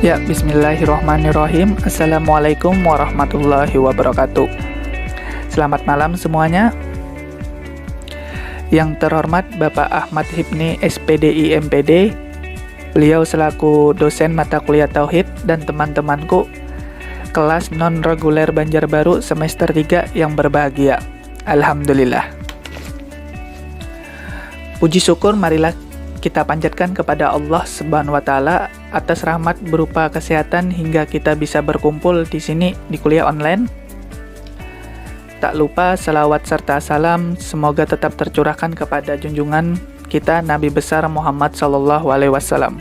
Ya, bismillahirrahmanirrahim. Assalamualaikum warahmatullahi wabarakatuh. Selamat malam semuanya. Yang terhormat Bapak Ahmad Hibni, SPDI MPD. Beliau selaku dosen mata kuliah Tauhid dan teman-temanku kelas non-reguler Banjarbaru semester 3 yang berbahagia. Alhamdulillah. Puji syukur marilah kita panjatkan kepada Allah Subhanahu wa taala atas rahmat berupa kesehatan hingga kita bisa berkumpul di sini di kuliah online. Tak lupa salawat serta salam semoga tetap tercurahkan kepada junjungan kita Nabi besar Muhammad SAW.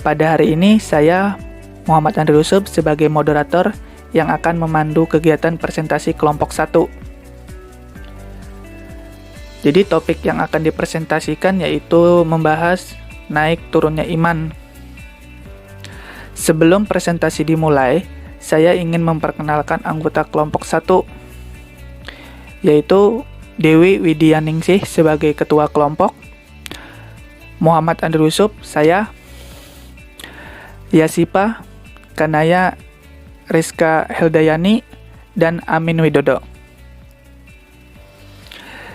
Pada hari ini saya Muhammad Andri Yusuf sebagai moderator yang akan memandu kegiatan presentasi kelompok 1. Jadi topik yang akan dipresentasikan yaitu membahas naik turunnya iman. Sebelum presentasi dimulai, saya ingin memperkenalkan anggota kelompok 1, yaitu Dewi Widyaningsih sebagai ketua kelompok, Muhammad Andri Yusuf, saya, Yasipa, Kanaya, Rizka Heldayani, dan Amin Widodo.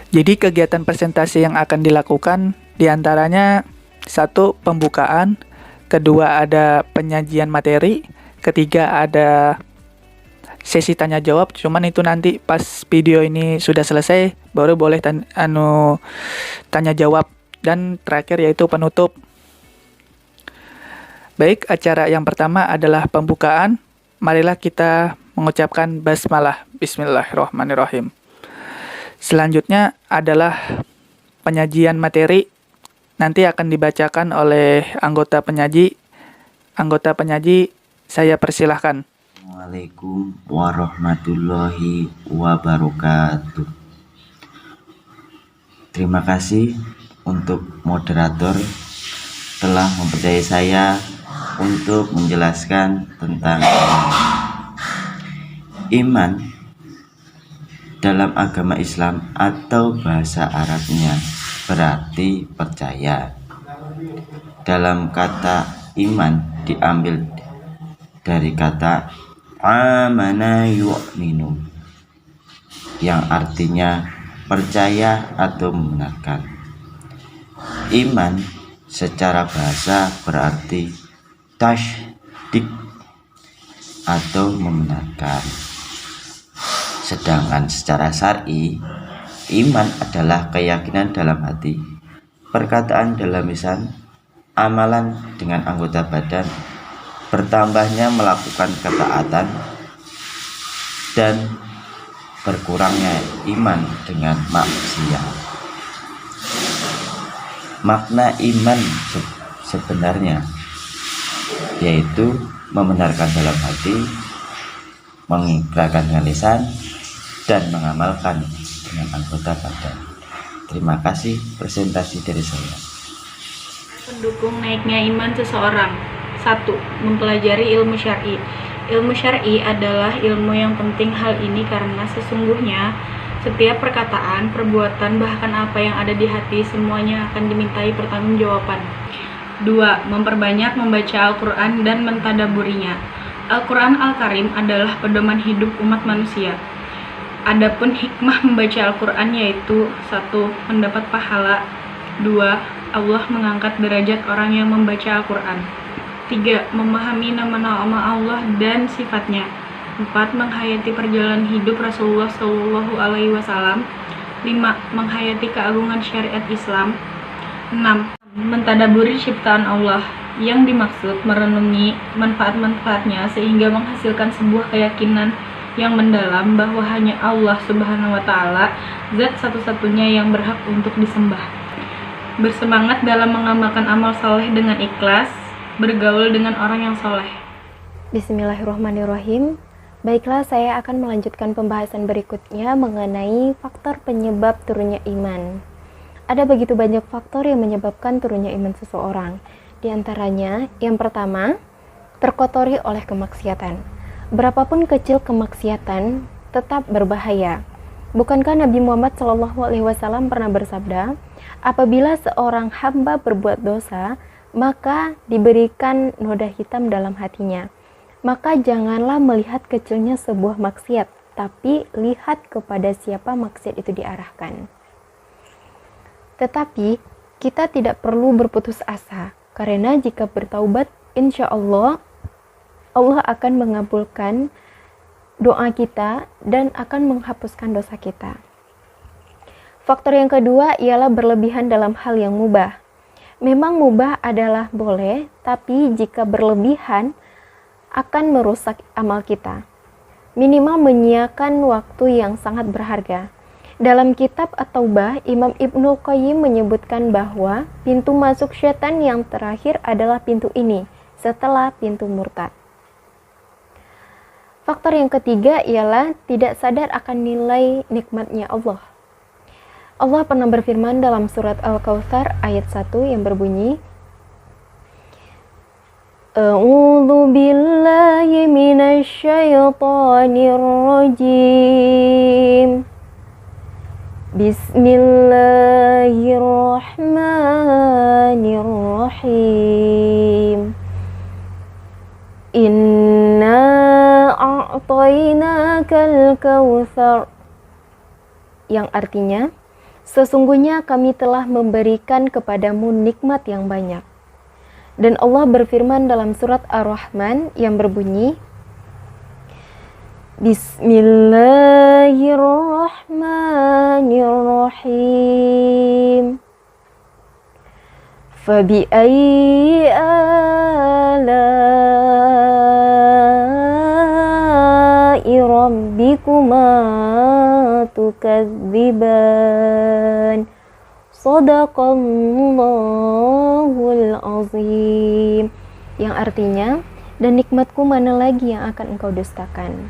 Jadi kegiatan presentasi yang akan dilakukan diantaranya 1. Pembukaan, kedua ada penyajian materi, ketiga ada sesi tanya jawab. Cuman itu nanti pas video ini sudah selesai baru boleh tanya jawab, dan terakhir yaitu penutup. Baik, acara yang pertama adalah pembukaan. Marilah kita mengucapkan basmalah. Bismillahirrahmanirrahim. Selanjutnya adalah penyajian materi. Nanti akan dibacakan oleh anggota penyaji. Anggota penyaji, saya persilahkan. Assalamualaikum warahmatullahi wabarakatuh. Terima kasih untuk moderator telah mempercayai saya untuk menjelaskan tentang iman dalam agama Islam atau bahasa Arabnya berarti percaya. Dalam kata iman diambil dari kata amana yu'minu yang artinya percaya atau membenarkan. Iman secara bahasa berarti tasdik atau membenarkan. Sedangkan secara syar'i, iman adalah keyakinan dalam hati, perkataan dalam lisan, amalan dengan anggota badan, bertambahnya melakukan ketaatan, dan berkurangnya iman dengan maksiat. Makna iman sebenarnya yaitu membenarkan dalam hati, mengikrarkan dengan lisan, dan mengamalkan dengan anggota badan. Terima kasih presentasi dari saya. Pendukung naiknya iman seseorang. 1. Mempelajari ilmu syar'i. Ilmu syar'i adalah ilmu yang penting hal ini karena sesungguhnya setiap perkataan, perbuatan, bahkan apa yang ada di hati semuanya akan dimintai pertanggungjawaban. 2. Memperbanyak membaca Al-Quran dan mentadaburinya. Al-Quran Al-Karim adalah pedoman hidup umat manusia. Adapun hikmah membaca Al-Quran yaitu 1. Mendapat pahala. 2. Allah mengangkat derajat orang yang membaca Al-Quran. 3. Memahami nama-nama Allah dan sifatnya. 4. Menghayati perjalanan hidup Rasulullah SAW. 5. Menghayati keagungan syariat Islam. 6. Mentadaburi ciptaan Allah. Yang dimaksud merenungi manfaat-manfaatnya sehingga menghasilkan sebuah keyakinan yang mendalam bahwa hanya Allah Subhanahu wa taala zat satu-satunya yang berhak untuk disembah. Bersemangat dalam mengamalkan amal soleh dengan ikhlas, bergaul dengan orang yang soleh. Bismillahirrahmanirrahim. Baiklah, saya akan melanjutkan pembahasan berikutnya mengenai faktor penyebab turunnya iman. Ada begitu banyak faktor yang menyebabkan turunnya iman seseorang. Di antaranya, yang pertama, terkotori oleh kemaksiatan. Berapapun kecil kemaksiatan, tetap berbahaya. Bukankah Nabi Muhammad SAW pernah bersabda, apabila seorang hamba berbuat dosa, maka diberikan noda hitam dalam hatinya. Maka janganlah melihat kecilnya sebuah maksiat, tapi lihat kepada siapa maksiat itu diarahkan. Tetapi kita tidak perlu berputus asa, karena jika bertaubat, insya Allah akan mengabulkan doa kita dan akan menghapuskan dosa kita. Faktor yang kedua ialah berlebihan dalam hal yang mubah. Memang mubah adalah boleh, tapi jika berlebihan akan merusak amal kita. Minimal menyiakan waktu yang sangat berharga. Dalam kitab At-Taubah, Imam Ibnul Qayyim menyebutkan bahwa pintu masuk syaitan yang terakhir adalah pintu ini, setelah pintu murtad. Faktor yang ketiga ialah tidak sadar akan nilai nikmatnya Allah. Allah pernah berfirman dalam surat Al-Kautsar ayat 1 yang berbunyi, A'udzu billahi minasy syaithanir rajim. Bismillahirrahmanirrahim. Inna a'tainakal kautsar. Yang artinya, sesungguhnya kami telah memberikan kepadamu nikmat yang banyak. Dan Allah berfirman dalam surat Ar-Rahman yang berbunyi, Bismillahirrahmanirrahim. Fabi'ayyi ala'i rabbikuma tukadziban. Shadaqallahul azim. Yang artinya, dan nikmatku mana lagi yang akan engkau dustakan.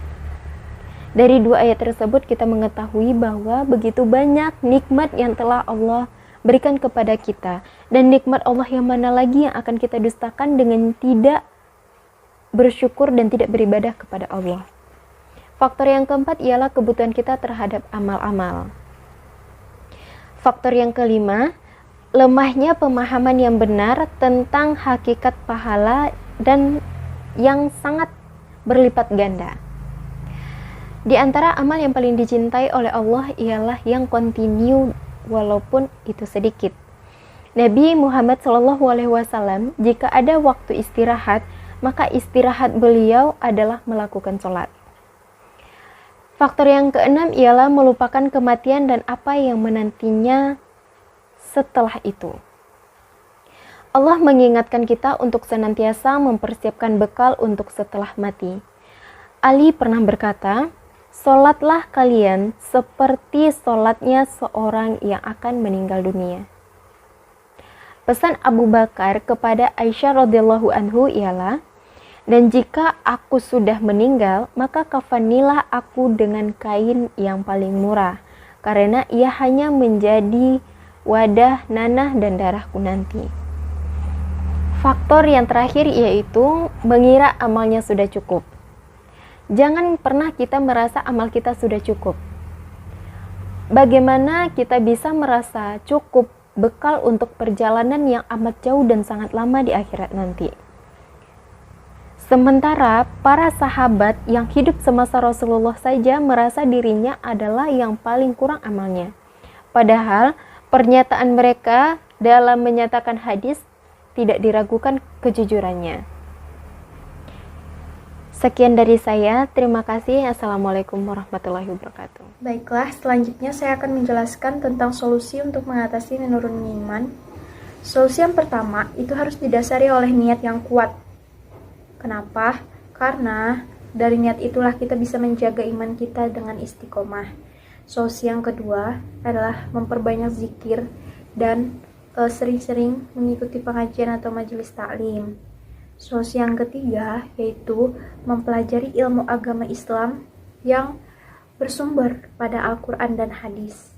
Dari dua ayat tersebut kita mengetahui bahwa begitu banyak nikmat yang telah Allah berikan kepada kita, dan nikmat Allah yang mana lagi yang akan kita dustakan dengan tidak bersyukur dan tidak beribadah kepada Allah. Faktor yang keempat ialah kebutuhan kita terhadap amal-amal. Faktor yang kelima, lemahnya pemahaman yang benar tentang hakikat pahala dan yang sangat berlipat ganda. Di antara amal yang paling dicintai oleh Allah ialah yang kontinu walaupun itu sedikit. Nabi Muhammad SAW jika ada waktu istirahat, maka istirahat beliau adalah melakukan sholat. Faktor yang keenam ialah melupakan kematian dan apa yang menantinya setelah itu. Allah mengingatkan kita untuk senantiasa mempersiapkan bekal untuk setelah mati. Ali pernah berkata, "Sholatlah kalian seperti sholatnya seorang yang akan meninggal dunia." Pesan Abu Bakar kepada Aisyah radhiyallahu anhu ialah, "Dan jika aku sudah meninggal, maka kafanilah aku dengan kain yang paling murah, karena ia hanya menjadi wadah nanah dan darahku nanti." Faktor yang terakhir yaitu mengira amalnya sudah cukup. Jangan pernah kita merasa amal kita sudah cukup. Bagaimana kita bisa merasa cukup bekal untuk perjalanan yang amat jauh dan sangat lama di akhirat nanti? Sementara para sahabat yang hidup semasa Rasulullah saja merasa dirinya adalah yang paling kurang amalnya. Padahal pernyataan mereka dalam menyatakan hadis tidak diragukan kejujurannya. Sekian dari saya, terima kasih. Assalamualaikum warahmatullahi wabarakatuh. Baiklah, selanjutnya saya akan menjelaskan tentang solusi untuk mengatasi menurunnya iman. Solusi yang pertama itu harus didasari oleh niat yang kuat. Kenapa? Karena dari niat itulah kita bisa menjaga iman kita dengan istiqomah. Solusi yang kedua adalah memperbanyak zikir dan sering-sering mengikuti pengajian atau majelis taklim. Solusi yang ketiga yaitu mempelajari ilmu agama Islam yang bersumber pada Al-Quran dan hadis.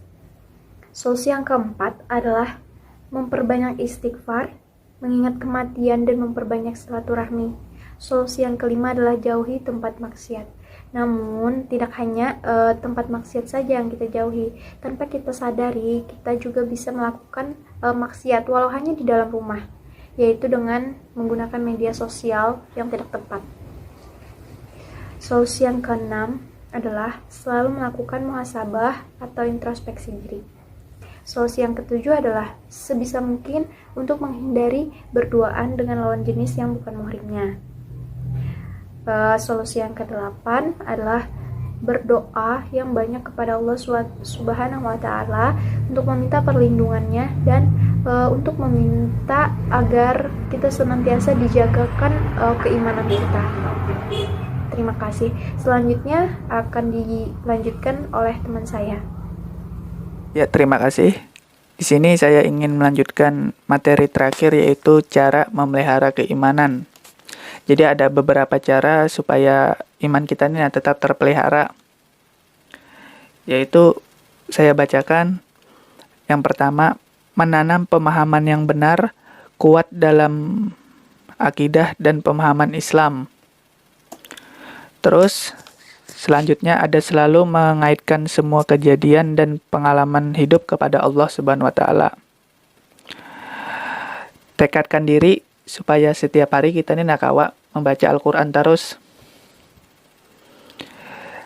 Solusi yang keempat adalah memperbanyak istighfar, mengingat kematian dan memperbanyak silaturahmi. Solusi yang kelima adalah jauhi tempat maksiat. Namun tidak hanya tempat maksiat saja yang kita jauhi. Tanpa kita sadari, kita juga bisa melakukan maksiat walau hanya di dalam rumah. yaitu dengan menggunakan media sosial yang tidak tepat. Solusi yang keenam adalah selalu melakukan muhasabah atau introspeksi diri. Solusi yang ketujuh adalah sebisa mungkin untuk menghindari berduaan dengan lawan jenis yang bukan muhrimnya. Solusi yang kedelapan adalah berdoa yang banyak kepada Allah Subhanahu wa Ta'ala untuk meminta perlindungannya dan untuk meminta agar kita senantiasa dijagakan keimanan kita. Terima kasih. Selanjutnya akan dilanjutkan oleh teman saya. Ya, terima kasih. Di sini saya ingin melanjutkan materi terakhir, yaitu cara memelihara keimanan. Jadi ada beberapa cara supaya iman kita ini tetap terpelihara. Yaitu saya bacakan. Yang pertama, menanam pemahaman yang benar, kuat dalam akidah dan pemahaman Islam. Terus, selanjutnya ada selalu mengaitkan semua kejadian dan pengalaman hidup kepada Allah Subhanahu wa Ta'ala. Tekadkan diri supaya setiap hari kita ini nakawa membaca Al-Quran terus.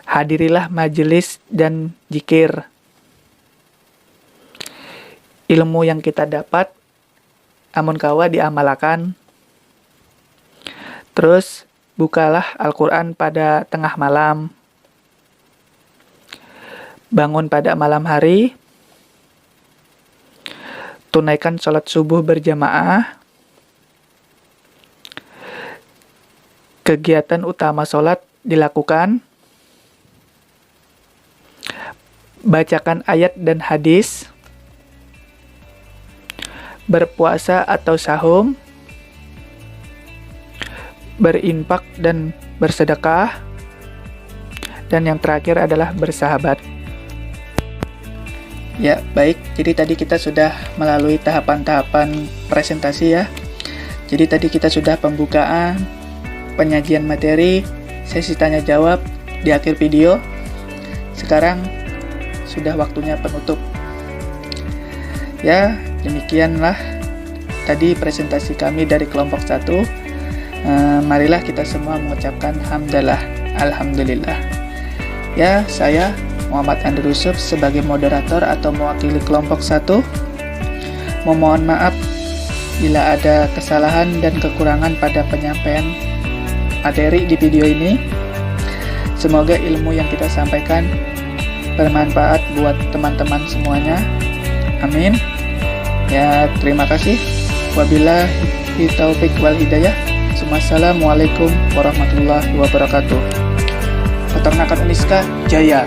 Hadirilah majelis dan zikir. Ilmu yang kita dapat, amun kawa diamalkan. Terus, bukalah Al-Quran pada tengah malam. Bangun pada malam hari. Tunaikan sholat subuh berjamaah. Kegiatan utama sholat dilakukan. Bacakan ayat dan hadis. Berpuasa atau sahum. Berinfak dan bersedekah. Dan yang terakhir adalah bersahabat. Ya, baik. Jadi tadi kita sudah melalui tahapan-tahapan presentasi ya. Jadi tadi kita sudah pembukaan, penyajian materi, sesi tanya jawab di akhir video. Sekarang sudah waktunya penutup. Ya, demikianlah tadi presentasi kami dari kelompok 1. Marilah kita semua mengucapkan hamdalah, alhamdulillah. Ya, saya Muhammad Andrew Yusuf sebagai moderator atau mewakili kelompok 1 memohon maaf bila ada kesalahan dan kekurangan pada penyampaian materi di video ini. Semoga ilmu yang kita sampaikan bermanfaat buat teman-teman semuanya. Amin. Ya, terima kasih. Wabillahi taufik wal hidayah. Assalamualaikum warahmatullahi wabarakatuh. Peternakan Uniska Jaya.